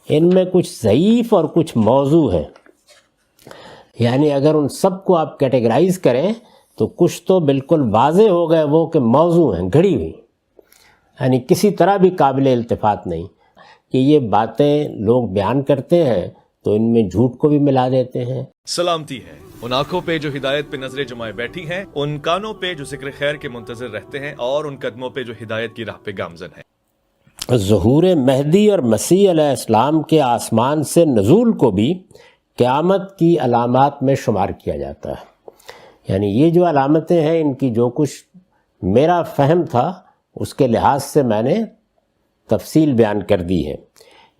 ان میں کچھ ضعیف اور کچھ موضوع ہیں، یعنی اگر ان سب کو آپ کیٹیگرائز کریں تو کچھ تو بالکل واضح ہو گئے وہ کہ موضوع ہیں، گھڑی ہوئی، یعنی کسی طرح بھی قابل التفات نہیں کہ یہ باتیں لوگ بیان کرتے ہیں تو ان میں جھوٹ کو بھی ملا دیتے ہیں۔ سلامتی ہے ان آنکھوں پہ جو ہدایت پہ نظریں جمائے بیٹھی ہیں، ان کانوں پہ جو ذکر خیر کے منتظر رہتے ہیں، اور ان قدموں پہ جو ہدایت کی راہ پہ گامزن ہیں۔ ظہور مہدی اور مسیح علیہ السلام کے آسمان سے نزول کو بھی قیامت کی علامات میں شمار کیا جاتا ہے، یعنی یہ جو علامتیں ہیں ان کی جو کچھ میرا فہم تھا اس کے لحاظ سے میں نے تفصیل بیان کر دی ہے،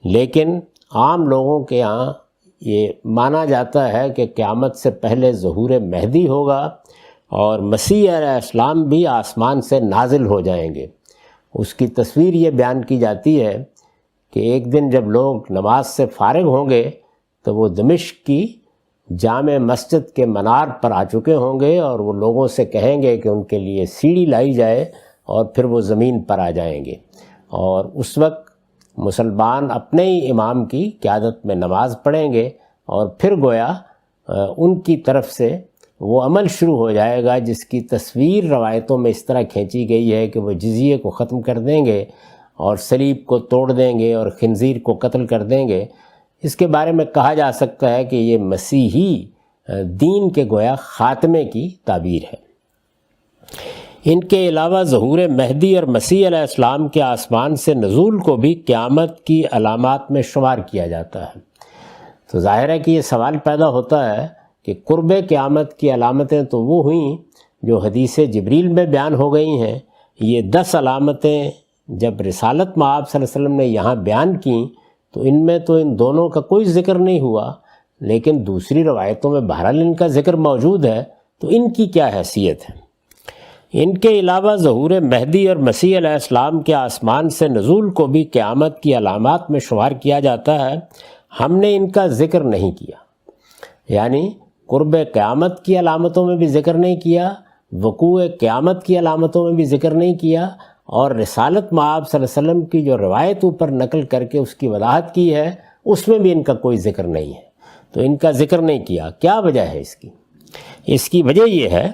لیکن عام لوگوں کے ہاں یہ مانا جاتا ہے کہ قیامت سے پہلے ظہور مہدی ہوگا اور مسیح علیہ السلام بھی آسمان سے نازل ہو جائیں گے۔ اس کی تصویر یہ بیان کی جاتی ہے کہ ایک دن جب لوگ نماز سے فارغ ہوں گے تو وہ دمشق کی جامع مسجد کے منار پر آ چکے ہوں گے اور وہ لوگوں سے کہیں گے کہ ان کے لیے سیڑھی لائی جائے اور پھر وہ زمین پر آ جائیں گے، اور اس وقت مسلمان اپنے ہی امام کی قیادت میں نماز پڑھیں گے اور پھر گویا ان کی طرف سے وہ عمل شروع ہو جائے گا جس کی تصویر روایتوں میں اس طرح کھینچی گئی ہے کہ وہ جزیے کو ختم کر دیں گے اور صلیب کو توڑ دیں گے اور خنزیر کو قتل کر دیں گے۔ اس کے بارے میں کہا جا سکتا ہے کہ یہ مسیحی دین کے گویا خاتمے کی تعبیر ہے۔ ان کے علاوہ ظہور مہدی اور مسیح علیہ السلام کے آسمان سے نزول کو بھی قیامت کی علامات میں شمار کیا جاتا ہے۔ تو ظاہر ہے کہ یہ سوال پیدا ہوتا ہے کہ قرب قیامت کی علامتیں تو وہ ہوئیں جو حدیث جبریل میں بیان ہو گئی ہیں، یہ 10 علامتیں جب رسالت مآب صلی اللہ علیہ وسلم نے یہاں بیان کیں تو ان میں تو ان دونوں کا کوئی ذکر نہیں ہوا، لیکن دوسری روایتوں میں بہرحال ان کا ذکر موجود ہے، تو ان کی کیا حیثیت ہے؟ ان کے علاوہ ظہور مہدی اور مسیح علیہ السلام کے آسمان سے نزول کو بھی قیامت کی علامات میں شمار کیا جاتا ہے۔ ہم نے ان کا ذکر نہیں کیا، یعنی قرب قیامت کی علامتوں میں بھی ذکر نہیں کیا، وقوع قیامت کی علامتوں میں بھی ذکر نہیں کیا، اور رسالت مآب صلی اللہ علیہ وسلم کی جو روایت اوپر نقل کر کے اس کی وضاحت کی ہے اس میں بھی ان کا کوئی ذکر نہیں ہے، تو ان کا ذکر نہیں کیا۔ کیا وجہ ہے اس کی؟ اس کی وجہ یہ ہے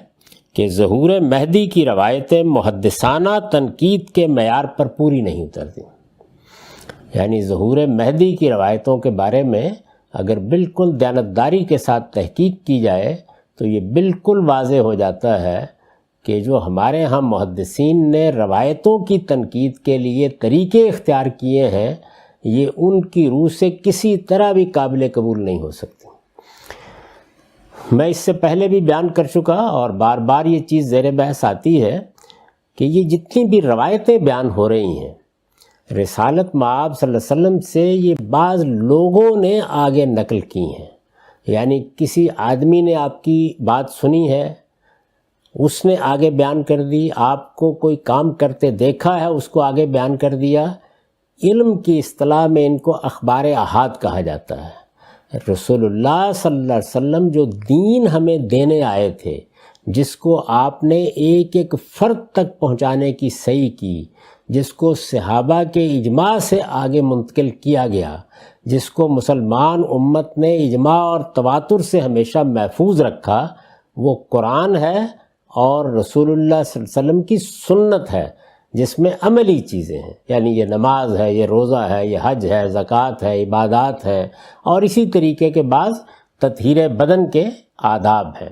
کہ ظہور مہدی کی روایتیں محدثانہ تنقید کے معیار پر پوری نہیں اترتی، یعنی ظہور مہدی کی روایتوں کے بارے میں اگر بالکل دیانتداری کے ساتھ تحقیق کی جائے تو یہ بالکل واضح ہو جاتا ہے کہ جو ہمارے ہاں محدثین نے روایتوں کی تنقید کے لیے طریقے اختیار کیے ہیں یہ ان کی روح سے کسی طرح بھی قابل قبول نہیں ہو سکتی۔ میں اس سے پہلے بھی بیان کر چکا اور بار بار یہ چیز زیر بحث آتی ہے کہ یہ جتنی بھی روایتیں بیان ہو رہی ہیں رسالت مآب صلی اللہ علیہ وسلم سے یہ بعض لوگوں نے آگے نقل کی ہیں، یعنی کسی آدمی نے آپ کی بات سنی ہے، اس نے آگے بیان کر دی، آپ کو کوئی کام کرتے دیکھا ہے اس کو آگے بیان کر دیا۔ علم کی اصطلاح میں ان کو اخبار احاد کہا جاتا ہے۔ رسول اللہ صلی اللہ علیہ وسلم جو دین ہمیں دینے آئے تھے، جس کو آپ نے ایک ایک فرد تک پہنچانے کی سعی کی، جس کو صحابہ کے اجماع سے آگے منتقل کیا گیا، جس کو مسلمان امت نے اجماع اور تواتر سے ہمیشہ محفوظ رکھا، وہ قرآن ہے اور رسول اللہ صلی اللہ علیہ وسلم کی سنت ہے جس میں عملی چیزیں ہیں، یعنی یہ نماز ہے، یہ روزہ ہے، یہ حج ہے، زکوٰۃ ہے، عبادات ہے، اور اسی طریقے کے بعض تطہیر بدن کے آداب ہیں۔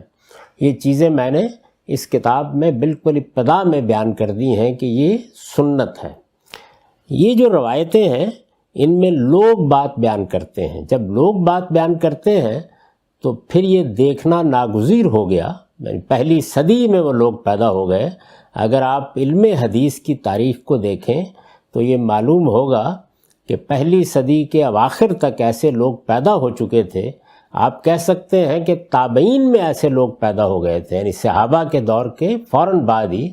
یہ چیزیں میں نے اس کتاب میں بالکل ابتدا میں بیان کر دی ہیں کہ یہ سنت ہے۔ یہ جو روایتیں ہیں ان میں لوگ بات بیان کرتے ہیں، جب لوگ بات بیان کرتے ہیں تو پھر یہ دیکھنا ناگزیر ہو گیا، پہلی صدی میں وہ لوگ پیدا ہو گئے۔ اگر آپ علم حدیث کی تاریخ کو دیکھیں تو یہ معلوم ہوگا کہ پہلی صدی کے اواخر تک ایسے لوگ پیدا ہو چکے تھے۔ آپ کہہ سکتے ہیں کہ تابعین میں ایسے لوگ پیدا ہو گئے تھے، یعنی صحابہ کے دور کے فوراً بعد ہی،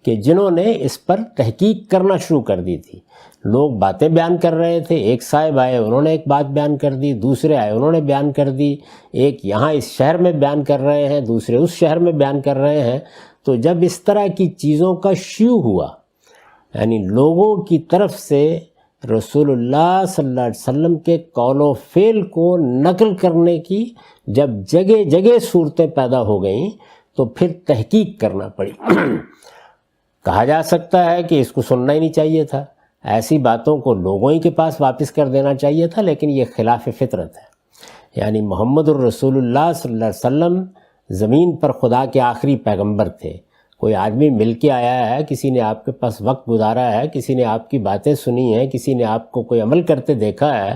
کہ جنہوں نے اس پر تحقیق کرنا شروع کر دی تھی۔ لوگ باتیں بیان کر رہے تھے، ایک صاحب آئے انہوں نے ایک بات بیان کر دی، دوسرے آئے انہوں نے بیان کر دی، ایک یہاں اس شہر میں بیان کر رہے ہیں، دوسرے اس شہر میں بیان کر رہے ہیں۔ تو جب اس طرح کی چیزوں کا شیوع ہوا، یعنی لوگوں کی طرف سے رسول اللہ صلی اللہ علیہ وسلم کے قول و فعل کو نقل کرنے کی جب جگہ جگہ صورتیں پیدا ہو گئیں تو پھر تحقیق کرنا پڑی۔ کہا جا سکتا ہے کہ اس کو سننا ہی نہیں چاہیے تھا، ایسی باتوں کو لوگوں ہی کے پاس واپس کر دینا چاہیے تھا، لیکن یہ خلاف فطرت ہے۔ یعنی محمد الرسول اللہ صلی اللہ علیہ وسلم زمین پر خدا کے آخری پیغمبر تھے۔ کوئی آدمی مل کے آیا ہے، کسی نے آپ کے پاس وقت گزارا ہے، کسی نے آپ کی باتیں سنی ہیں، کسی نے آپ کو کوئی عمل کرتے دیکھا ہے،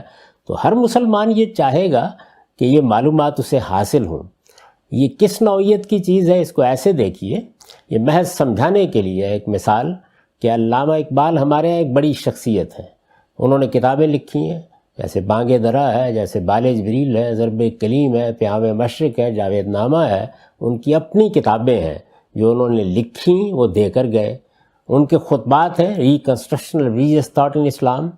تو ہر مسلمان یہ چاہے گا کہ یہ معلومات اسے حاصل ہوں۔ یہ کس نوعیت کی چیز ہے، اس کو ایسے دیکھیے، یہ محض سمجھانے کے لیے ایک مثال کہ علامہ اقبال ہمارے ایک بڑی شخصیت ہے، انہوں نے کتابیں لکھی ہیں، جیسے بانگ درا ہے، جیسے بال جبریل ہے، ضرب کلیم ہے، پیام مشرق ہے، جاوید نامہ ہے، ان کی اپنی کتابیں ہیں جو انہوں نے لکھیں، وہ دے کر گئے۔ ان کے خطبات ہیں، ریکنسٹرکشن ریلیجیس تھاٹ ان اسلام،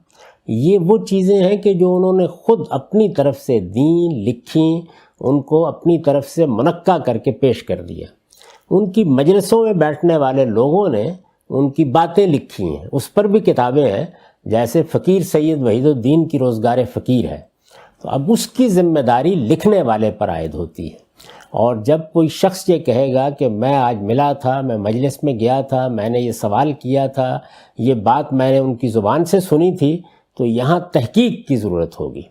یہ وہ چیزیں ہیں کہ جو انہوں نے خود اپنی طرف سے دین لکھیں، ان کو اپنی طرف سے منقع کر کے پیش کر دیا۔ ان کی مجلسوں میں بیٹھنے والے لوگوں نے ان کی باتیں لکھی ہیں، اس پر بھی کتابیں ہیں، جیسے فقیر سید وحید الدین کی روزگار فقیر ہے۔ تو اب اس کی ذمہ داری لکھنے والے پر عائد ہوتی ہے۔ اور جب کوئی شخص یہ کہے گا کہ میں آج ملا تھا، میں مجلس میں گیا تھا، میں نے یہ سوال کیا تھا، یہ بات میں نے ان کی زبان سے سنی تھی، تو یہاں تحقیق کی ضرورت ہوگی۔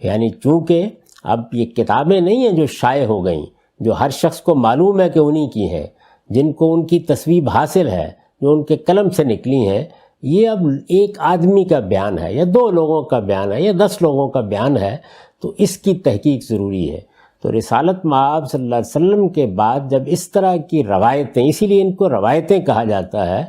یعنی چونکہ اب یہ کتابیں نہیں ہیں جو شائع ہو گئیں، جو ہر شخص کو معلوم ہے کہ انہی کی ہیں، جن کو ان کی تصویب حاصل ہے، جو ان کے قلم سے نکلی ہیں، یہ اب ایک آدمی کا بیان ہے یا 2 لوگوں کا بیان ہے یا 10 لوگوں کا بیان ہے، تو اس کی تحقیق ضروری ہے۔ تو رسالت مآب صلی اللہ علیہ وسلم کے بعد جب اس طرح کی روایتیں، اسی لیے ان کو روایتیں کہا جاتا ہے،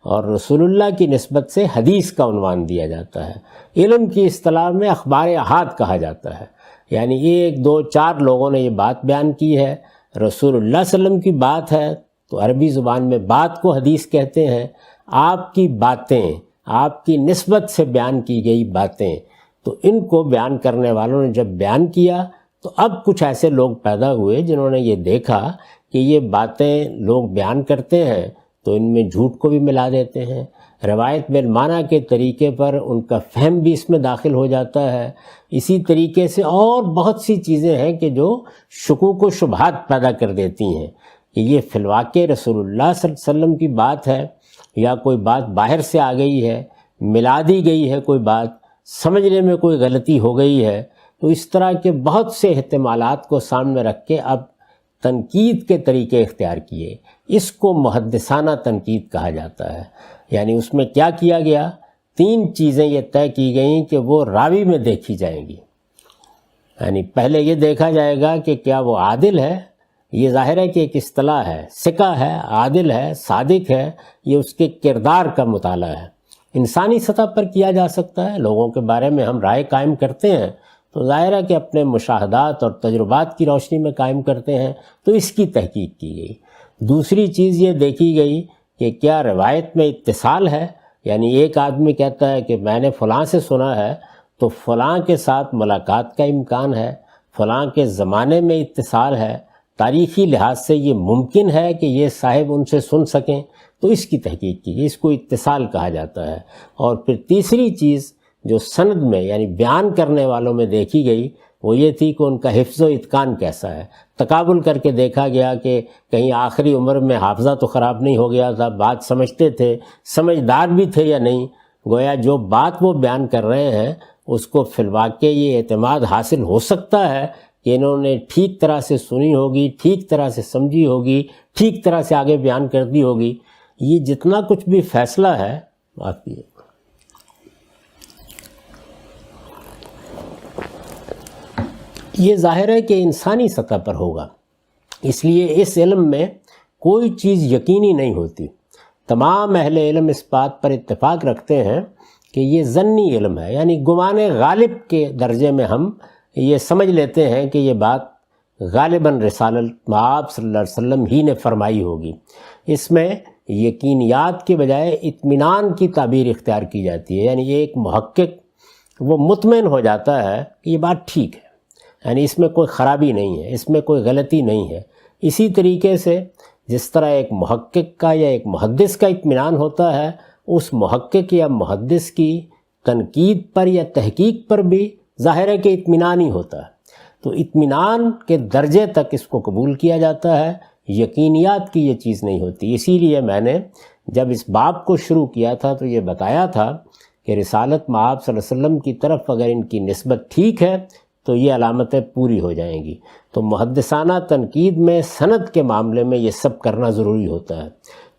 اور رسول اللہ کی نسبت سے حدیث کا عنوان دیا جاتا ہے، علم کی اصطلاح میں اخبار احاد کہا جاتا ہے، یعنی 1 2 4 لوگوں نے یہ بات بیان کی ہے، رسول اللہ صلی اللہ علیہ وسلم کی بات ہے، تو عربی زبان میں بات کو حدیث کہتے ہیں۔ آپ کی باتیں، آپ کی نسبت سے بیان کی گئی باتیں، تو ان کو بیان کرنے والوں نے جب بیان کیا تو اب کچھ ایسے لوگ پیدا ہوئے جنہوں نے یہ دیکھا کہ یہ باتیں لوگ بیان کرتے ہیں تو ان میں جھوٹ کو بھی ملا دیتے ہیں، روایت بالمعنی کے طریقے پر ان کا فہم بھی اس میں داخل ہو جاتا ہے۔ اسی طریقے سے اور بہت سی چیزیں ہیں کہ جو شکوک و شبہات پیدا کر دیتی ہیں کہ یہ فی الواقع رسول اللہ صلی اللہ علیہ وسلم کی بات ہے یا کوئی بات باہر سے آ گئی ہے، ملا دی گئی ہے، کوئی بات سمجھنے میں کوئی غلطی ہو گئی ہے۔ تو اس طرح کے بہت سے احتمالات کو سامنے رکھ کے اب تنقید کے طریقے اختیار کیے، اس کو محدثانہ تنقید کہا جاتا ہے۔ یعنی اس میں کیا کیا گیا، 3 چیزیں یہ طے کی گئیں کہ وہ راوی میں دیکھی جائیں گی۔ یعنی پہلے یہ دیکھا جائے گا کہ کیا وہ عادل ہے، یہ ظاہر ہے کہ ایک اصطلاح ہے، ثقہ ہے، عادل ہے، صادق ہے، یہ اس کے کردار کا مطالعہ ہے۔ انسانی سطح پر کیا جا سکتا ہے، لوگوں کے بارے میں ہم رائے قائم کرتے ہیں تو ظاہر ہے کہ اپنے مشاہدات اور تجربات کی روشنی میں قائم کرتے ہیں، تو اس کی تحقیق کی گئی۔ دوسری چیز یہ دیکھی گئی کہ کیا روایت میں اتصال ہے، یعنی ایک آدمی کہتا ہے کہ میں نے فلاں سے سنا ہے تو فلاں کے ساتھ ملاقات کا امکان ہے، فلاں کے زمانے میں اتصال ہے، تاریخی لحاظ سے یہ ممکن ہے کہ یہ صاحب ان سے سن سکیں، تو اس کی تحقیق کی گئی، اس کو اتصال کہا جاتا ہے۔ اور پھر تیسری چیز جو سند میں یعنی بیان کرنے والوں میں دیکھی گئی وہ یہ تھی کہ ان کا حفظ و اتقان کیسا ہے۔ تقابل کر کے دیکھا گیا کہ کہیں آخری عمر میں حافظہ تو خراب نہیں ہو گیا تھا، بات سمجھتے تھے، سمجھدار بھی تھے یا نہیں، گویا جو بات وہ بیان کر رہے ہیں اس کو فی الواقع یہ اعتماد حاصل ہو سکتا ہے کہ انہوں نے ٹھیک طرح سے سنی ہوگی، ٹھیک طرح سے سمجھی ہوگی، ٹھیک طرح سے آگے بیان کر دی ہوگی۔ یہ جتنا کچھ بھی فیصلہ ہے باقی ہے۔ یہ ظاہر ہے کہ انسانی سطح پر ہوگا، اس لیے اس علم میں کوئی چیز یقینی نہیں ہوتی۔ تمام اہل علم اس بات پر اتفاق رکھتے ہیں کہ یہ ظنی علم ہے، یعنی گمان غالب کے درجے میں ہم یہ سمجھ لیتے ہیں کہ یہ بات غالباً رسالت مآب صلی اللہ علیہ وسلم ہی نے فرمائی ہوگی۔ اس میں یقینیات کے بجائے اطمینان کی تعبیر اختیار کی جاتی ہے، یعنی ایک محقق وہ مطمئن ہو جاتا ہے کہ یہ بات ٹھیک ہے، یعنی اس میں کوئی خرابی نہیں ہے، اس میں کوئی غلطی نہیں ہے۔ اسی طریقے سے جس طرح ایک محقق کا یا ایک محدث کا اطمینان ہوتا ہے، اس محقق یا محدث کی تنقید پر یا تحقیق پر بھی ظاہر ہے کہ اطمینان ہی ہوتا ہے، تو اطمینان کے درجے تک اس کو قبول کیا جاتا ہے، یقینیات کی یہ چیز نہیں ہوتی۔ اسی لیے میں نے جب اس باب کو شروع کیا تھا تو یہ بتایا تھا کہ رسالت مآب صلی اللہ علیہ وسلم کی طرف اگر ان کی نسبت ٹھیک ہے تو یہ علامتیں پوری ہو جائیں گی۔ تو محدثانہ تنقید میں سند کے معاملے میں یہ سب کرنا ضروری ہوتا ہے۔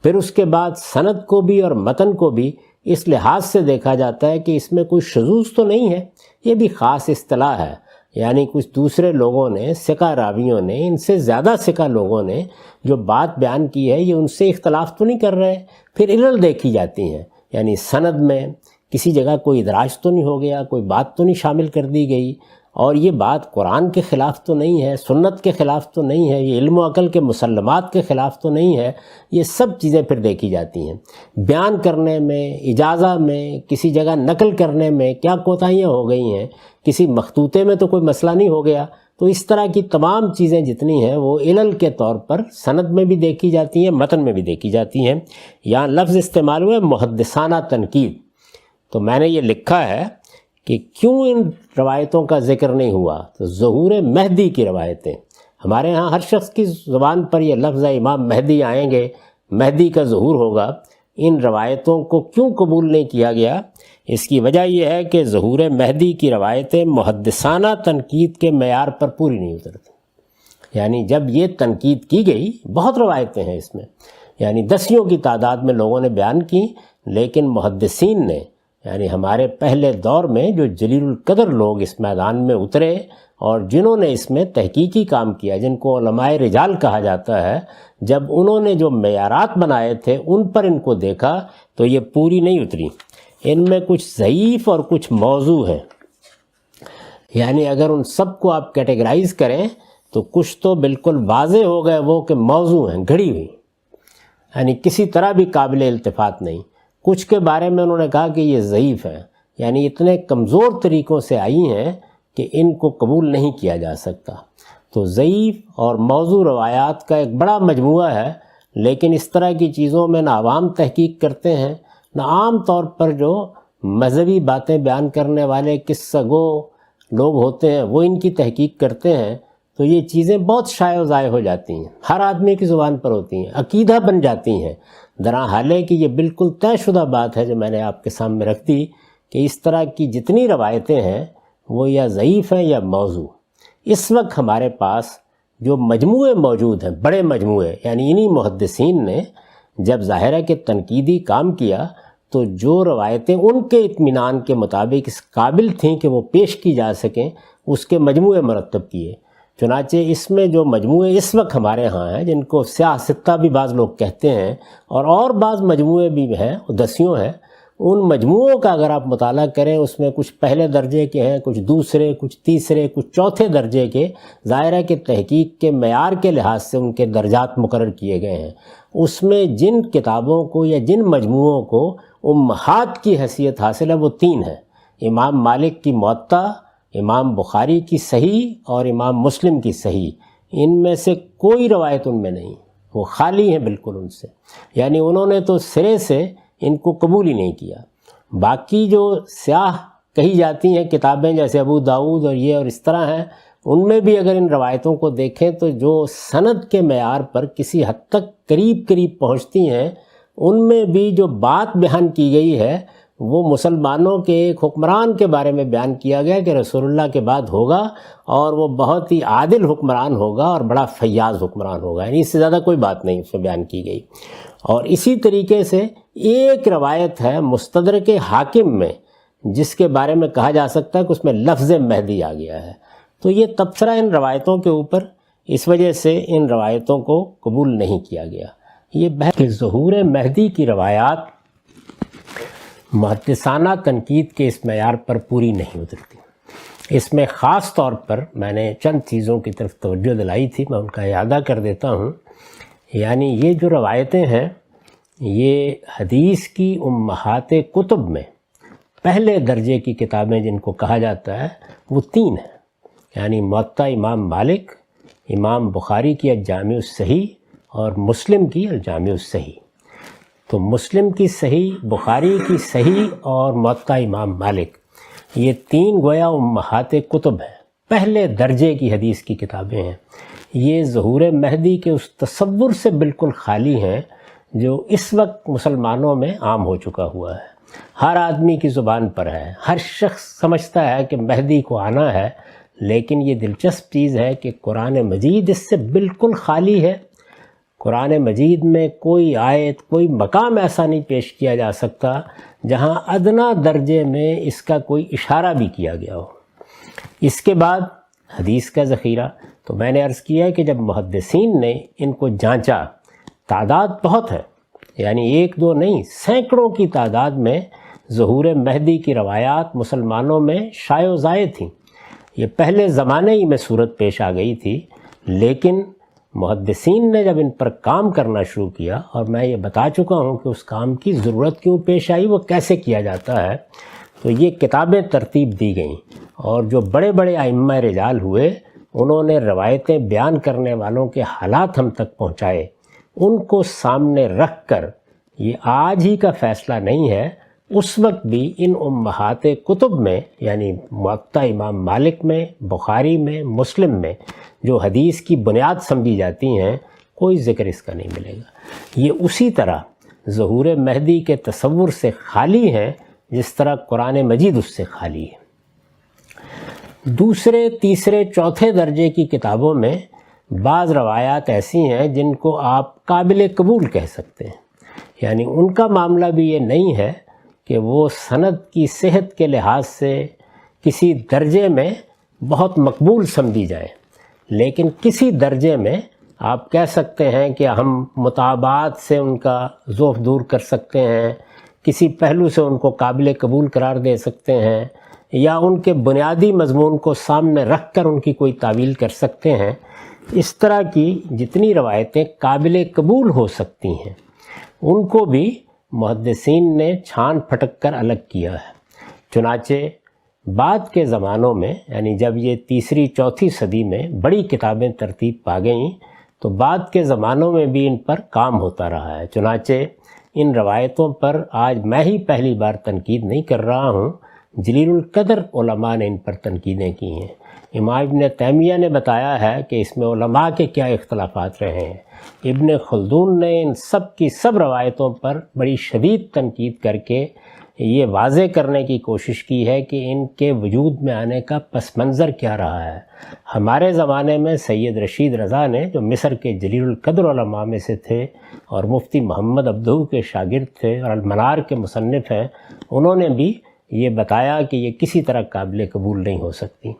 پھر اس کے بعد سند کو بھی اور متن کو بھی اس لحاظ سے دیکھا جاتا ہے کہ اس میں کوئی شذوذ تو نہیں ہے، یہ بھی خاص اصطلاح ہے، یعنی کچھ دوسرے لوگوں نے، ثقہ راویوں نے، ان سے زیادہ ثقہ لوگوں نے جو بات بیان کی ہے یہ ان سے اختلاف تو نہیں کر رہے۔ پھر علل دیکھی جاتی ہیں، یعنی سند میں کسی جگہ کوئی ادراج تو نہیں ہو گیا، کوئی بات تو نہیں شامل کر دی گئی، اور یہ بات قرآن کے خلاف تو نہیں ہے، سنت کے خلاف تو نہیں ہے، یہ علم و عقل کے مسلمات کے خلاف تو نہیں ہے۔ یہ سب چیزیں پھر دیکھی جاتی ہیں۔ بیان کرنے میں، اجازہ میں، کسی جگہ نقل کرنے میں کیا کوتاہیاں ہو گئی ہیں، کسی مخطوطے میں تو کوئی مسئلہ نہیں ہو گیا۔ تو اس طرح کی تمام چیزیں جتنی ہیں وہ علل کے طور پر سند میں بھی دیکھی جاتی ہیں، متن میں بھی دیکھی جاتی ہیں۔ یہاں لفظ استعمال ہوئے محدثانہ تنقید، تو میں نے یہ لکھا ہے کہ کیوں ان روایتوں کا ذکر نہیں ہوا، تو ظہور مہدی کی روایتیں، ہمارے ہاں ہر شخص کی زبان پر یہ لفظ ہے امام مہدی آئیں گے، مہدی کا ظہور ہوگا، ان روایتوں کو کیوں قبول نہیں کیا گیا؟ اس کی وجہ یہ ہے کہ ظہور مہدی کی روایتیں محدثانہ تنقید کے معیار پر پوری نہیں اترتی۔ یعنی جب یہ تنقید کی گئی، بہت روایتیں ہیں اس میں، یعنی دسیوں کی تعداد میں لوگوں نے بیان کی، لیکن محدثین نے، یعنی ہمارے پہلے دور میں جو جلیل القدر لوگ اس میدان میں اترے اور جنہوں نے اس میں تحقیقی کام کیا، جن کو علماء رجال کہا جاتا ہے، جب انہوں نے جو معیارات بنائے تھے ان پر ان کو دیکھا تو یہ پوری نہیں اتری۔ ان میں کچھ ضعیف اور کچھ موضوع ہیں، یعنی اگر ان سب کو آپ کیٹیگرائز کریں تو کچھ تو بالکل واضح ہو گئے وہ کہ موضوع ہیں، گھڑی ہوئی، یعنی کسی طرح بھی قابل التفات نہیں۔ کچھ کے بارے میں انہوں نے کہا کہ یہ ضعیف ہیں، یعنی اتنے کمزور طریقوں سے آئی ہیں کہ ان کو قبول نہیں کیا جا سکتا۔ تو ضعیف اور موضوع روایات کا ایک بڑا مجموعہ ہے، لیکن اس طرح کی چیزوں میں نہ عوام تحقیق کرتے ہیں، نہ عام طور پر جو مذہبی باتیں بیان کرنے والے قصہ گو لوگ ہوتے ہیں وہ ان کی تحقیق کرتے ہیں، تو یہ چیزیں بہت شائع و ضائع ہو جاتی ہیں، ہر آدمی کی زبان پر ہوتی ہیں، عقیدہ بن جاتی ہیں، درحال ہے کہ یہ بالکل طے شدہ بات ہے جو میں نے آپ کے سامنے رکھ دی کہ اس طرح کی جتنی روایتیں ہیں وہ یا ضعیف ہیں یا موضوع۔ اس وقت ہمارے پاس جو مجموعے موجود ہیں، بڑے مجموعے، یعنی انہی محدثین نے جب ظاہرہ کے تنقیدی کام کیا تو جو روایتیں ان کے اطمینان کے مطابق اس قابل تھیں کہ وہ پیش کی جا سکیں، اس کے مجموعے مرتب کیے۔ چنانچہ اس میں جو مجموعے اس وقت ہمارے ہاں ہیں، جن کو سیاہ ستہ بھی بعض لوگ کہتے ہیں، اور بعض مجموعے بھی ہیں، وہ دسیوں ہیں، ان مجموعوں کا اگر آپ مطالعہ کریں اس میں کچھ پہلے درجے کے ہیں، کچھ دوسرے، کچھ تیسرے، کچھ چوتھے درجے کے، ظاہر ہے کہ تحقیق کے معیار کے لحاظ سے ان کے درجات مقرر کیے گئے ہیں۔ اس میں جن کتابوں کو یا جن مجموعوں کو امہات کی حیثیت حاصل ہے وہ تین ہیں: امام مالک کی موطا، امام بخاری کی صحیح اور امام مسلم کی صحیح۔ ان میں سے کوئی روایت ان میں نہیں، وہ خالی ہیں بالکل ان سے، یعنی انہوں نے تو سرے سے ان کو قبول ہی نہیں کیا۔ باقی جو سیاہ کہی جاتی ہیں کتابیں جیسے ابو داؤد اور یہ اور اس طرح ہیں، ان میں بھی اگر ان روایتوں کو دیکھیں تو جو سند کے معیار پر کسی حد تک قریب پہنچتی ہیں، ان میں بھی جو بات بیان کی گئی ہے وہ مسلمانوں کے ایک حکمران کے بارے میں بیان کیا گیا کہ رسول اللہ کے بعد ہوگا اور وہ بہت ہی عادل حکمران ہوگا اور بڑا فیاض حکمران ہوگا، یعنی اس سے زیادہ کوئی بات نہیں اس میں بیان کی گئی۔ اور اسی طریقے سے ایک روایت ہے مستدرک حاکم میں جس کے بارے میں کہا جا سکتا ہے کہ اس میں لفظ مہدی آ گیا ہے۔ تو یہ تبصرہ ان روایتوں کے اوپر، اس وجہ سے ان روایتوں کو قبول نہیں کیا گیا۔ یہ بحث کہ ظہور مہدی کی روایات محدثانہ تنقید کے اس معیار پر پوری نہیں اترتی۔ اس میں خاص طور پر میں نے چند چیزوں کی طرف توجہ دلائی تھی، میں ان کا اعادہ کر دیتا ہوں۔ یعنی یہ جو روایتیں ہیں یہ حدیث کی امہات کتب میں پہلے درجے کی کتابیں جن کو کہا جاتا ہے وہ تین ہیں، یعنی موطا امام مالک، امام بخاری کی الجامع الصحیح اور مسلم کی الجامع الصحیح۔ تو مسلم کی صحیح، بخاری کی صحیح اور موطا امام مالک، یہ تین گویا امہات کتب ہیں، پہلے درجے کی حدیث کی کتابیں ہیں۔ یہ ظہور مہدی کے اس تصور سے بالکل خالی ہیں جو اس وقت مسلمانوں میں عام ہو چکا ہوا ہے، ہر آدمی کی زبان پر ہے، ہر شخص سمجھتا ہے کہ مہدی کو آنا ہے، لیکن یہ دلچسپ چیز ہے کہ قرآن مجید اس سے بالکل خالی ہے۔ قرآن مجید میں کوئی آیت، کوئی مقام ایسا نہیں پیش کیا جا سکتا جہاں ادنا درجے میں اس کا کوئی اشارہ بھی کیا گیا ہو۔ اس کے بعد حدیث کا ذخیرہ، تو میں نے عرض کیا کہ جب محدثین نے ان کو جانچا، تعداد بہت ہے، یعنی ایک دو نہیں، سینکڑوں کی تعداد میں ظہور مہدی کی روایات مسلمانوں میں شائع و زائد تھیں۔ یہ پہلے زمانے ہی میں صورت پیش آ گئی تھی، لیکن محدثین نے جب ان پر کام کرنا شروع کیا، اور میں یہ بتا چکا ہوں کہ اس کام کی ضرورت کیوں پیش آئی، وہ کیسے کیا جاتا ہے، تو یہ کتابیں ترتیب دی گئیں، اور جو بڑے بڑے ائمہ رجال ہوئے انہوں نے روایتیں بیان کرنے والوں کے حالات ہم تک پہنچائے، ان کو سامنے رکھ کر، یہ آج ہی کا فیصلہ نہیں ہے، اس وقت بھی ان امہات کتب میں، یعنی موطا امام مالک میں، بخاری میں، مسلم میں جو حدیث کی بنیاد سمجھی جاتی ہیں، کوئی ذکر اس کا نہیں ملے گا۔ یہ اسی طرح ظہور مہدی کے تصور سے خالی ہیں جس طرح قرآن مجید اس سے خالی ہے۔ دوسرے، تیسرے، چوتھے درجے کی کتابوں میں بعض روایات ایسی ہیں جن کو آپ قابل قبول کہہ سکتے ہیں، یعنی ان کا معاملہ بھی یہ نہیں ہے کہ وہ سند کی صحت کے لحاظ سے کسی درجے میں بہت مقبول سمجھی جائے، لیکن کسی درجے میں آپ کہہ سکتے ہیں کہ ہم مطابعات سے ان کا ضعف دور کر سکتے ہیں، کسی پہلو سے ان کو قابل قبول قرار دے سکتے ہیں، یا ان کے بنیادی مضمون کو سامنے رکھ کر ان کی کوئی تعویل کر سکتے ہیں۔ اس طرح کی جتنی روایتیں قابل قبول ہو سکتی ہیں ان کو بھی محدثین نے چھان پھٹک کر الگ کیا ہے۔ چنانچہ بعد کے زمانوں میں، یعنی جب یہ تیسری چوتھی صدی میں بڑی کتابیں ترتیب پا گئیں، تو بعد کے زمانوں میں بھی ان پر کام ہوتا رہا ہے۔ چنانچہ ان روایتوں پر آج میں ہی پہلی بار تنقید نہیں کر رہا ہوں، جلیل القدر علماء نے ان پر تنقیدیں کی ہیں۔ امام ابن تیمیہ نے بتایا ہے کہ اس میں علماء کے کیا اختلافات رہے ہیں۔ ابن خلدون نے ان سب کی سب روایتوں پر بڑی شدید تنقید کر کے یہ واضح کرنے کی کوشش کی ہے کہ ان کے وجود میں آنے کا پس منظر کیا رہا ہے۔ ہمارے زمانے میں سید رشید رضا نے، جو مصر کے جلیل القدر علماء میں سے تھے اور مفتی محمد عبدہو کے شاگرد تھے اور المنار کے مصنف ہیں، انہوں نے بھی یہ بتایا کہ یہ کسی طرح قابل قبول نہیں ہو سکتی۔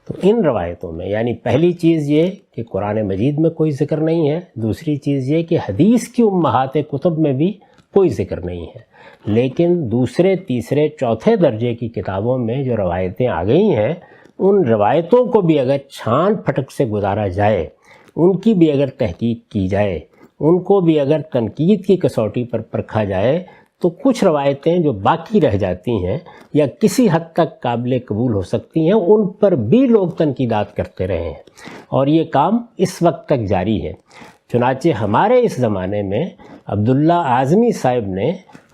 تو ان روایتوں میں، یعنی پہلی چیز یہ کہ قرآن مجید میں کوئی ذکر نہیں ہے، دوسری چیز یہ کہ حدیث کی امہات کتب میں بھی کوئی ذکر نہیں ہے، لیکن دوسرے، تیسرے، چوتھے درجے کی کتابوں میں جو روایتیں آ گئی ہیں، ان روایتوں کو بھی اگر چھان پھٹک سے گزارا جائے، ان کی بھی اگر تحقیق کی جائے، ان کو بھی اگر تنقید کی کسوٹی پر پرکھا جائے، تو کچھ روایتیں جو باقی رہ جاتی ہیں یا کسی حد تک قابل قبول ہو سکتی ہیں، ان پر بھی لوگ تنقیدات کرتے رہے ہیں، اور یہ کام اس وقت تک جاری ہے۔ چنانچہ ہمارے اس زمانے میں عبداللہ اعظمی صاحب نے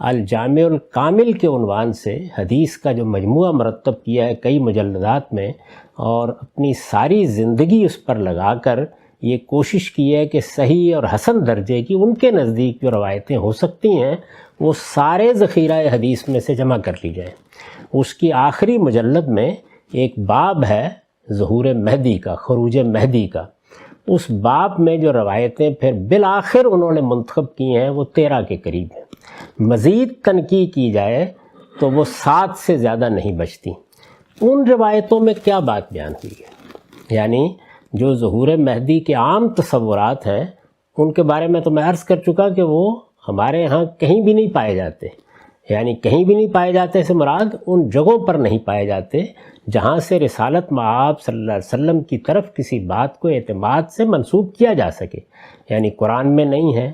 الجامع الکامل کے عنوان سے حدیث کا جو مجموعہ مرتب کیا ہے کئی مجلدات میں، اور اپنی ساری زندگی اس پر لگا کر یہ کوشش کی ہے کہ صحیح اور حسن درجے کی ان کے نزدیک جو روایتیں ہو سکتی ہیں وہ سارے ذخیرہ حدیث میں سے جمع کر لی جائیں۔ اس کی آخری مجلد میں ایک باب ہے ظہور مہدی کا، خروج مہدی کا۔ اس باب میں جو روایتیں پھر بالآخر انہوں نے منتخب کی ہیں وہ 13 کے قریب ہیں۔ مزید تنقیح کی جائے تو وہ 7 سے زیادہ نہیں بچتی۔ ان روایتوں میں کیا بات بیان ہوئی ہے، یعنی جو ظہور مہدی کے عام تصورات ہیں ان کے بارے میں تو میں عرض کر چکا کہ وہ ہمارے ہاں کہیں بھی نہیں پائے جاتے، یعنی کہیں بھی نہیں پائے جاتے سے مراد ان جگہوں پر نہیں پائے جاتے جہاں سے رسالت مآب صلی اللہ علیہ وسلم کی طرف کسی بات کو اعتماد سے منسوب کیا جا سکے، یعنی قرآن میں نہیں ہے،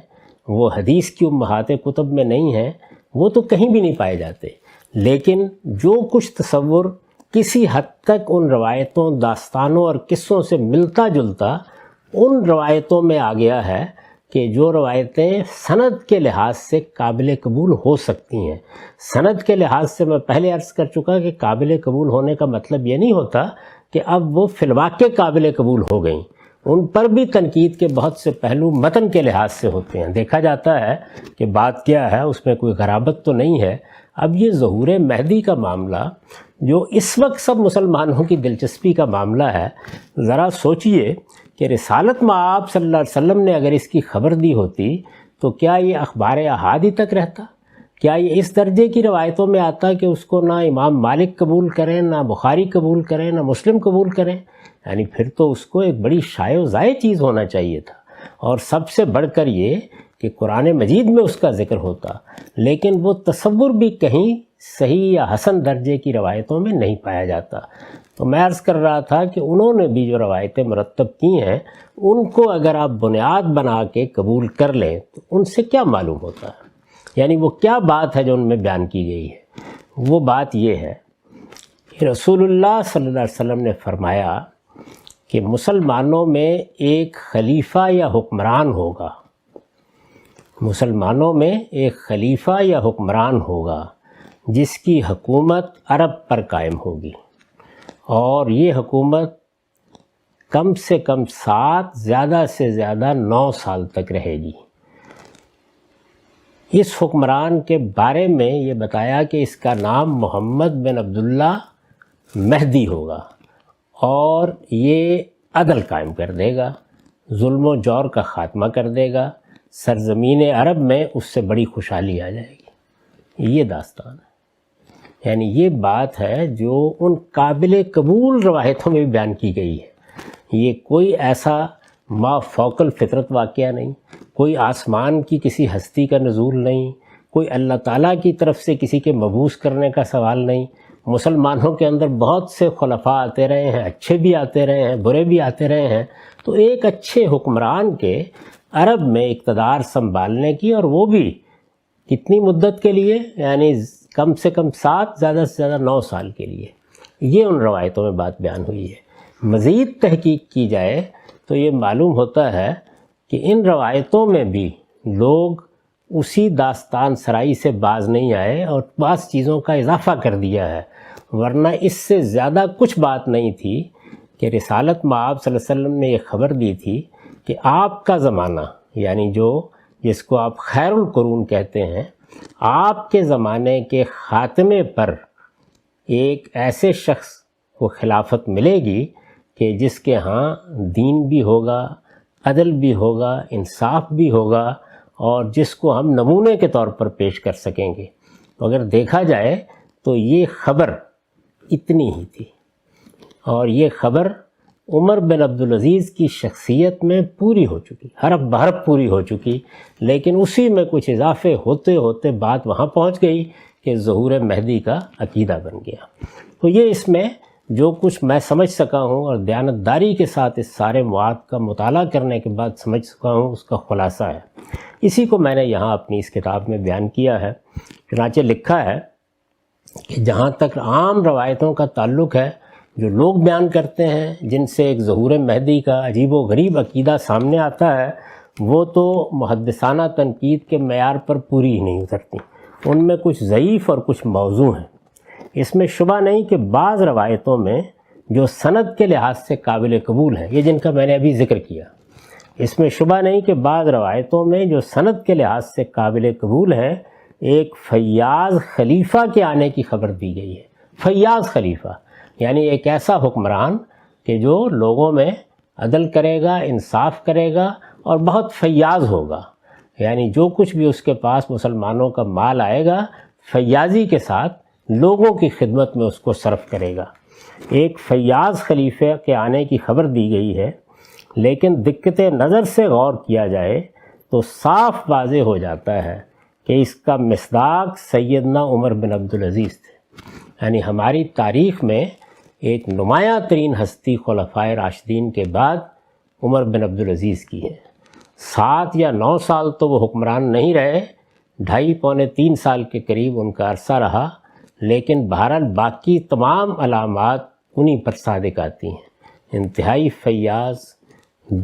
وہ حدیث کی امہات کتب میں نہیں ہے، وہ تو کہیں بھی نہیں پائے جاتے۔ لیکن جو کچھ تصور کسی حد تک ان روایتوں، داستانوں اور قصوں سے ملتا جلتا ان روایتوں میں آ گیا ہے کہ جو روایتیں سند کے لحاظ سے قابل قبول ہو سکتی ہیں. سند کے لحاظ سے میں پہلے عرض کر چکا کہ قابل قبول ہونے کا مطلب یہ نہیں ہوتا کہ اب وہ فی الواقع قابل قبول ہو گئیں. ان پر بھی تنقید کے بہت سے پہلو متن کے لحاظ سے ہوتے ہیں. دیکھا جاتا ہے کہ بات کیا ہے، اس میں کوئی غرابت تو نہیں ہے. اب یہ ظہور مہدی کا معاملہ جو اس وقت سب مسلمانوں کی دلچسپی کا معاملہ ہے، ذرا سوچئے کہ رسالت مآب صلی اللہ علیہ وسلم نے اگر اس کی خبر دی ہوتی تو کیا یہ اخبار احادی تک رہتا؟ کیا یہ اس درجے کی روایتوں میں آتا کہ اس کو نہ امام مالک قبول کریں، نہ بخاری قبول کریں، نہ مسلم قبول کریں؟ یعنی پھر تو اس کو ایک بڑی شائع و زائع چیز ہونا چاہیے تھا. اور سب سے بڑھ کر یہ کہ قرآن مجید میں اس کا ذکر ہوتا، لیکن وہ تصور بھی کہیں صحیح یا حسن درجے کی روایتوں میں نہیں پایا جاتا. تو میں عرض کر رہا تھا کہ انہوں نے بھی جو روایتیں مرتب کی ہیں ان کو اگر آپ بنیاد بنا کے قبول کر لیں تو ان سے کیا معلوم ہوتا ہے؟ یعنی وہ کیا بات ہے جو ان میں بیان کی گئی ہے؟ وہ بات یہ ہے کہ رسول اللہ صلی اللہ علیہ وسلم نے فرمایا کہ مسلمانوں میں ایک خلیفہ یا حکمران ہوگا. مسلمانوں میں ایک خلیفہ یا حکمران ہوگا جس کی حکومت عرب پر قائم ہوگی، اور یہ حکومت کم سے کم 7 زیادہ سے زیادہ 9 سال تک رہے گی. اس حکمران کے بارے میں یہ بتایا کہ اس کا نام محمد بن عبداللہ مہدی ہوگا، اور یہ عدل قائم کر دے گا، ظلم و جور کا خاتمہ کر دے گا، سرزمین عرب میں اس سے بڑی خوشحالی آ جائے گی. یہ داستان ہے. یعنی یہ بات ہے جو ان قابل قبول روایتوں میں بھی بیان کی گئی ہے. یہ کوئی ایسا ما فوق الفطرت واقعہ نہیں، کوئی آسمان کی کسی ہستی کا نزول نہیں، کوئی اللہ تعالیٰ کی طرف سے کسی کے مبعوث کرنے کا سوال نہیں. مسلمانوں کے اندر بہت سے خلفاء آتے رہے ہیں، اچھے بھی آتے رہے ہیں، برے بھی آتے رہے ہیں. تو ایک اچھے حکمران کے عرب میں اقتدار سنبھالنے کی، اور وہ بھی کتنی مدت کے لیے؟ یعنی کم سے کم 7 زیادہ سے زیادہ 9 سال کے لیے. یہ ان روایتوں میں بات بیان ہوئی ہے. مزید تحقیق کی جائے تو یہ معلوم ہوتا ہے کہ ان روایتوں میں بھی لوگ اسی داستان سرائی سے باز نہیں آئے اور بعض چیزوں کا اضافہ کر دیا ہے، ورنہ اس سے زیادہ کچھ بات نہیں تھی کہ رسالت مآب صلی اللہ علیہ وسلم نے یہ خبر دی تھی کہ آپ کا زمانہ، یعنی جس کو آپ خیر القرون کہتے ہیں، آپ کے زمانے کے خاتمے پر ایک ایسے شخص کو خلافت ملے گی کہ جس کے ہاں دین بھی ہوگا، عدل بھی ہوگا، انصاف بھی ہوگا، اور جس کو ہم نمونے کے طور پر پیش کر سکیں گے. تو اگر دیکھا جائے تو یہ خبر اتنی ہی تھی، اور یہ خبر عمر بن عبدالعزیز کی شخصیت میں پوری ہو چکی، حرف بحرف پوری ہو چکی، لیکن اسی میں کچھ اضافے ہوتے ہوتے بات وہاں پہنچ گئی کہ ظہور مہدی کا عقیدہ بن گیا. تو یہ اس میں جو کچھ میں سمجھ سکا ہوں اور دیانتداری کے ساتھ اس سارے مواد کا مطالعہ کرنے کے بعد سمجھ سکا ہوں، اس کا خلاصہ ہے. اسی کو میں نے یہاں اپنی اس کتاب میں بیان کیا ہے. چنانچہ لکھا ہے کہ جہاں تک عام روایتوں کا تعلق ہے جو لوگ بیان کرتے ہیں، جن سے ایک ظہور مہدی کا عجیب و غریب عقیدہ سامنے آتا ہے، وہ تو محدثانہ تنقید کے معیار پر پوری ہی نہیں اترتی. ان میں کچھ ضعیف اور کچھ موضوع ہیں. اس میں شبہ نہیں کہ بعض روایتوں میں جو سند کے لحاظ سے قابل قبول ہیں، یہ جن کا میں نے ابھی ذکر کیا، اس میں شبہ نہیں کہ بعض روایتوں میں جو سند کے لحاظ سے قابل قبول ہیں، ایک فیاض خلیفہ کے آنے کی خبر دی گئی ہے. فیاض خلیفہ یعنی ایک ایسا حکمران کہ جو لوگوں میں عدل کرے گا، انصاف کرے گا، اور بہت فیاض ہوگا. یعنی جو کچھ بھی اس کے پاس مسلمانوں کا مال آئے گا، فیاضی کے ساتھ لوگوں کی خدمت میں اس کو صرف کرے گا. ایک فیاض خلیفہ کے آنے کی خبر دی گئی ہے، لیکن دقت نظر سے غور کیا جائے تو صاف واضح ہو جاتا ہے کہ اس کا مصداق سیدنا عمر بن عبدالعزیز تھے. یعنی ہماری تاریخ میں ایک نمایاں ترین ہستی خلفائے راشدین کے بعد عمر بن عبدالعزیز کی ہے. 7 یا 9 سال تو وہ حکمران نہیں رہے، 2.5 پونے 3 سال کے قریب ان کا عرصہ رہا، لیکن بہرحال باقی تمام علامات انہی پر صادق آتی ہیں. انتہائی فیاض،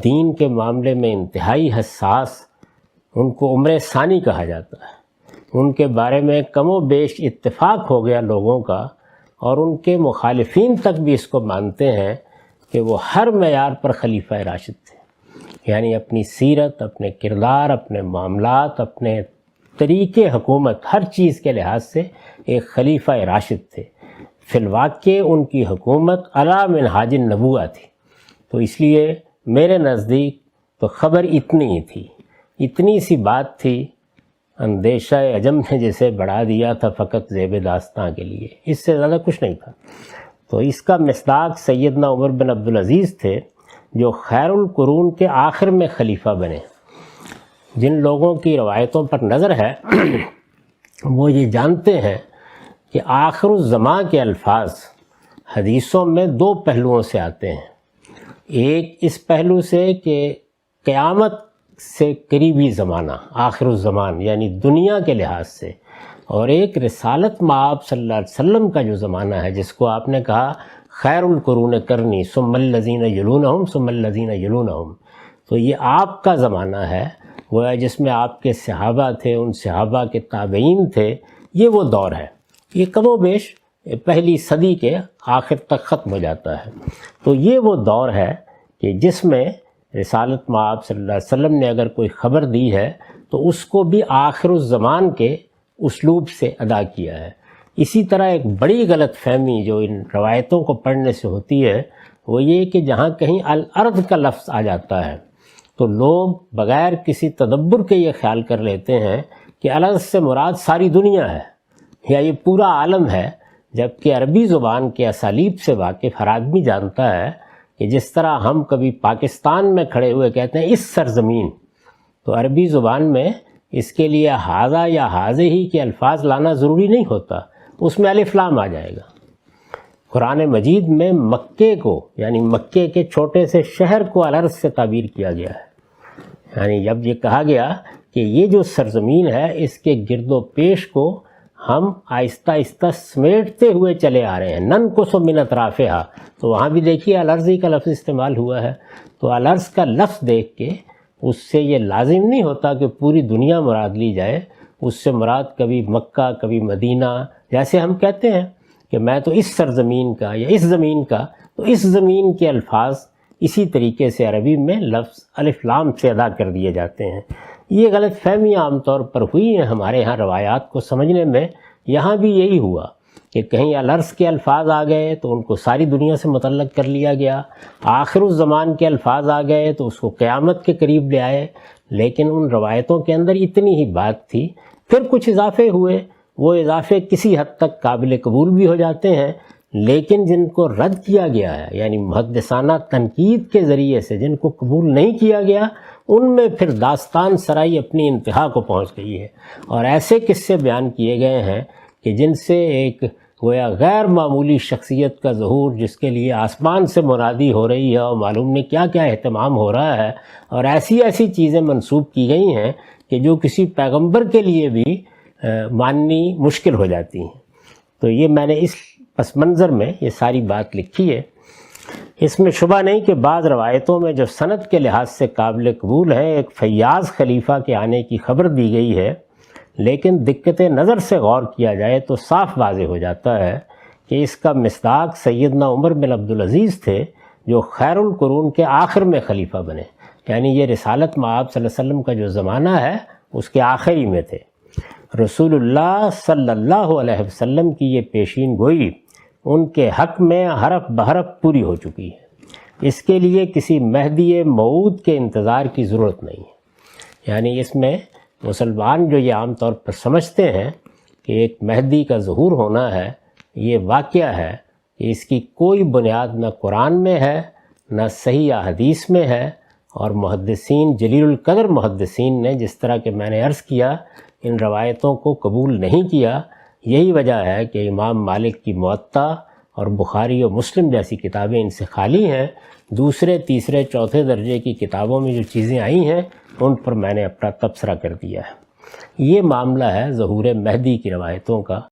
دین کے معاملے میں انتہائی حساس، ان کو عمر ثانی کہا جاتا ہے، ان کے بارے میں کم و بیش اتفاق ہو گیا لوگوں کا، اور ان کے مخالفین تک بھی اس کو مانتے ہیں کہ وہ ہر معیار پر خلیفہ راشد تھے، یعنی اپنی سیرت، اپنے کردار، اپنے معاملات، اپنے طریقے حکومت، ہر چیز کے لحاظ سے ایک خلیفہ راشد تھے۔ فی الواقع ان کی حکومت علی منہاج النبوہ تھی۔ تو اس لیے میرے نزدیک تو خبر اتنی ہی تھی، اتنی سی بات تھی، اندیشہ عجم نے جسے بڑھا دیا تھا فقط زیب داستاں کے لیے، اس سے زیادہ کچھ نہیں تھا۔ تو اس کا مصداق سیدنا عمر بن عبدالعزیز تھے، جو خیر القرون کے آخر میں خلیفہ بنے۔ جن لوگوں کی روایتوں پر نظر ہے وہ یہ جانتے ہیں کہ آخر الزماں کے الفاظ حدیثوں میں دو پہلوؤں سے آتے ہیں، ایک اس پہلو سے کہ قیامت سے قریبی زمانہ آخر الزمان یعنی دنیا کے لحاظ سے، اور ایک رسالت مآب صلی اللہ علیہ وسلم کا جو زمانہ ہے، جس کو آپ نے کہا خیر القرون کرنی ثم الذین یلونہم ثم الذین یلونہم، تو یہ آپ کا زمانہ ہے، وہ جس میں آپ کے صحابہ تھے، ان صحابہ کے تابعین تھے، یہ وہ دور ہے۔ یہ کم و بیش پہلی صدی کے آخر تک ختم ہو جاتا ہے۔ تو یہ وہ دور ہے کہ جس میں رسالت مآب صلی اللہ علیہ وسلم نے اگر کوئی خبر دی ہے تو اس کو بھی آخر الزمان کے اسلوب سے ادا کیا ہے۔ اسی طرح ایک بڑی غلط فہمی جو ان روایتوں کو پڑھنے سے ہوتی ہے وہ یہ کہ جہاں کہیں الارض کا لفظ آ جاتا ہے تو لوگ بغیر کسی تدبر کے یہ خیال کر لیتے ہیں کہ الارض سے مراد ساری دنیا ہے یا یہ پورا عالم ہے، جبکہ عربی زبان کے اسالیب سے واقف ہر آدمی جانتا ہے کہ جس طرح ہم کبھی پاکستان میں کھڑے ہوئے کہتے ہیں اس سرزمین، تو عربی زبان میں اس کے لیے ہاذا یا ہاذے ہی کے الفاظ لانا ضروری نہیں ہوتا، اس میں الف لام آ جائے گا۔ قرآن مجید میں مکے کو یعنی مکے کے چھوٹے سے شہر کو الارض سے تعبیر کیا گیا ہے، یعنی جب یہ کہا گیا کہ یہ جو سرزمین ہے اس کے گرد و پیش کو ہم آہستہ آہستہ سمیٹتے ہوئے چلے آ رہے ہیں، ننقص من اطرافہا، تو وہاں بھی دیکھیے الارضی کا لفظ استعمال ہوا ہے۔ تو الارض کا لفظ دیکھ کے اس سے یہ لازم نہیں ہوتا کہ پوری دنیا مراد لی جائے، اس سے مراد کبھی مکہ کبھی مدینہ، جیسے ہم کہتے ہیں کہ میں تو اس سرزمین کا یا اس زمین کا، تو اس زمین کے الفاظ اسی طریقے سے عربی میں لفظ الف لام سے ادا کر دیے جاتے ہیں۔ یہ غلط فہمیاں عام طور پر ہوئی ہیں ہمارے ہاں روایات کو سمجھنے میں۔ یہاں بھی یہی ہوا کہ کہیں الارض کے الفاظ آ گئے تو ان کو ساری دنیا سے متعلق کر لیا گیا، آخر الزمان کے الفاظ آ گئے تو اس کو قیامت کے قریب لے آئے، لیکن ان روایتوں کے اندر اتنی ہی بات تھی۔ پھر کچھ اضافے ہوئے، وہ اضافے کسی حد تک قابل قبول بھی ہو جاتے ہیں، لیکن جن کو رد کیا گیا ہے یعنی محدثانہ تنقید کے ذریعے سے جن کو قبول نہیں کیا گیا، ان میں پھر داستان سرائی اپنی انتہا کو پہنچ گئی ہے، اور ایسے قصے بیان کیے گئے ہیں کہ جن سے ایک گویا غیر معمولی شخصیت کا ظہور، جس کے لیے آسمان سے منادی ہو رہی ہے اور معلوم نہیں کیا کیا اہتمام ہو رہا ہے، اور ایسی ایسی چیزیں منسوب کی گئی ہیں کہ جو کسی پیغمبر کے لیے بھی ماننی مشکل ہو جاتی ہیں۔ تو یہ میں نے اس پس منظر میں یہ ساری بات لکھی ہے۔ اس میں شبہ نہیں کہ بعض روایتوں میں جو سند کے لحاظ سے قابل قبول ہیں، ایک فیاض خلیفہ کے آنے کی خبر دی گئی ہے، لیکن دقت نظر سے غور کیا جائے تو صاف واضح ہو جاتا ہے کہ اس کا مصداق سیدنا عمر بن عبدالعزیز تھے، جو خیر القرون کے آخر میں خلیفہ بنے، یعنی یہ رسالت مآب صلی اللہ علیہ وسلم کا جو زمانہ ہے اس کے آخری میں تھے۔ رسول اللہ صلی اللہ علیہ وسلم کی یہ پیشین گوئی ان کے حق میں حرف بحرف پوری ہو چکی ہے، اس کے لیے کسی مہدی موعود کے انتظار کی ضرورت نہیں ہے۔ یعنی اس میں مسلمان جو یہ عام طور پر سمجھتے ہیں کہ ایک مہدی کا ظہور ہونا ہے، یہ واقعہ ہے کہ اس کی کوئی بنیاد نہ قرآن میں ہے نہ صحیح حدیث میں ہے، اور محدثین جلیل القدر محدثین نے جس طرح کہ میں نے عرض کیا ان روایتوں کو قبول نہیں کیا۔ یہی وجہ ہے کہ امام مالک کی موطا اور بخاری و مسلم جیسی کتابیں ان سے خالی ہیں۔ دوسرے تیسرے چوتھے درجے کی کتابوں میں جو چیزیں آئی ہیں ان پر میں نے اپنا تبصرہ کر دیا ہے۔ یہ معاملہ ہے ظہور مہدی کی روایتوں کا۔